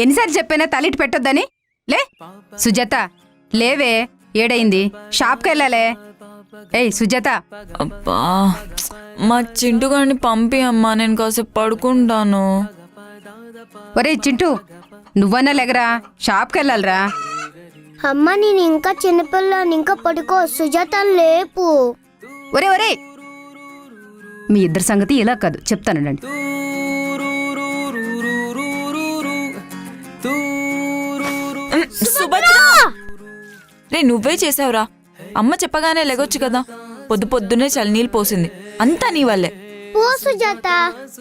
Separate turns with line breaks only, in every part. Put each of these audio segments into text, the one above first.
ఎన్నిసార్లు చెప్పానా తలిటి పెట్టొద్దని? లే సుజాత, లేవే, ఏడైంది, షాప్కి వెళ్ళాలే. ఏయ్ సుజాత.
అబ్బా, మా చింటూ గారిని పంపి అమ్మా, నేను కాసేపు పడుకుంటాను.
ఒరే చింటూ, నువ్వన్నా లేగరా, షాప్కి వెళ్ళాలిరా.
అమ్మ నేను ఇంకా చిన్నపిల్లని, ఇంకా పడుకో. సుజాత లేపు.
ఒరే ఒరే, మీ ఇద్దరి సంగతి ఇలా కాదు, చెప్తానండి.
సుభద్ర, రే నువ్వే చేసావురా. అమ్మ చెప్పగానే లెగొచ్చు కదా. పొద్దు పొద్దునే చలినీళ్ళు పోసింది, అంతా నీ వల్లే.
పో సుజాత,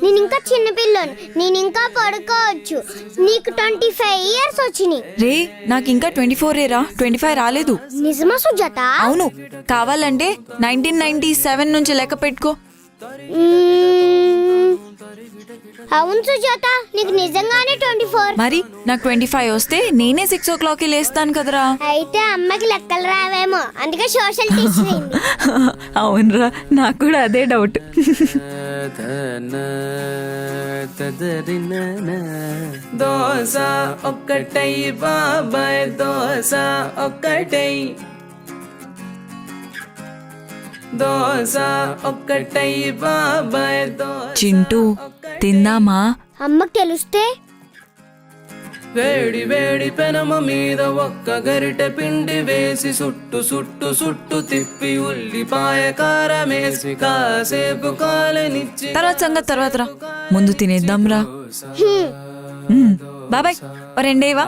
నేను ఇంకా చిన్నపిల్లని, నేను ఇంకా పడుకోవచ్చు. నీకు 25 years వచ్చినాయి.
రే నాకు ఇంకా 24 రా, 25 రాలేదు.
నిజమా సుజాత?
అవును, కావాలంటే 1997 నుంచి లెక్క పెట్టుకో.
అవును సుజాత, నీకు నిజంగానే 24.
మరి నాకు 25 వస్తే నేనే 6 o'clock లేస్తాను కదరా.
అయితే అమ్మకి లెక్కలు రావేమో, అందుకే సోషల్ టీచర్ అయింది.
అవునరా, నాకు కూడా అదే డౌట్.
దోస ఒక్కటై బాబాయ్, దోస ఒక్కటై, దోస ఒక్కటై బాబాయ్.
చింటూ తిందామా?
అమ్మకి తెలిస్తే?
వేడి వేడి పెనమ మీద ఒక్క గరిటె పిండి వేసి సుట్టు సుట్టు సుట్టు తిప్పి ఉల్లిపాయ కారమేసి కాసేపు కాలనిచ్చి
తర్వాత సంగతి తర్వాత రా, ముందు తినేద్దాం రా. బాబాయ్ రెండేవా?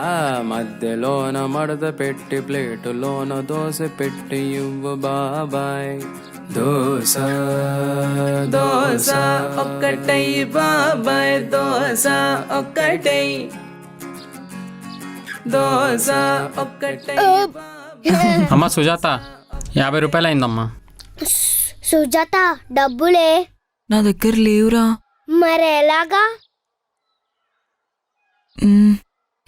మధ్యలోన మడత పెట్టి ప్లేటులోన దోశ పెట్టి ఇవ్వు బాబాయ్. దోశ దోశ ఒక్కటై బాబాయ్, దోశ ఒక్కటై, దోశ ఒక్కటై.
అమ్మా సుజాత, 50 రూపాయలు అయిందమ్మా.
సుజాత డబ్బులే
నా దగ్గర లేవురా.
మరి ఎలాగా?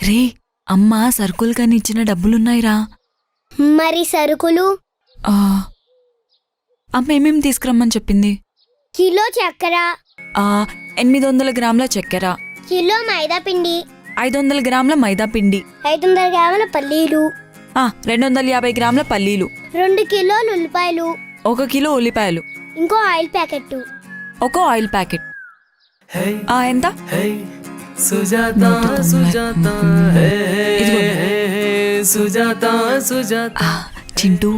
రే అమ్మ సరుకులు కానీ ఇచ్చిన డబ్బులున్నాయిరా.
మరి సరుకులు?
అమ్మ ఏమేమి తీసుకురమ్మని చెప్పింది?
కిలో చక్కెర,
800 గ్రాముల చక్కెర,
కిలో మైదా పిండి,
500 గ్రాముల మైదా పిండి,
500 గ్రాముల పల్లీలు,
250 గ్రాముల పల్లీలు,
2 కిలోలు ఉల్లిపాయలు,
1 కిలో ఉల్లిపాయలు,
ఇంకో ఆయిల్ ప్యాకెట్,
ఒక ఆయిల్ ప్యాకెట్. ఎంత?
సుజాత సుజాత సుజాత సుజాత.
చింటూ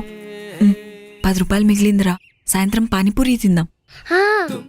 10 రూపాయలు మిగిలిందిరా, సాయంత్రం పానీపూరి తిందాం.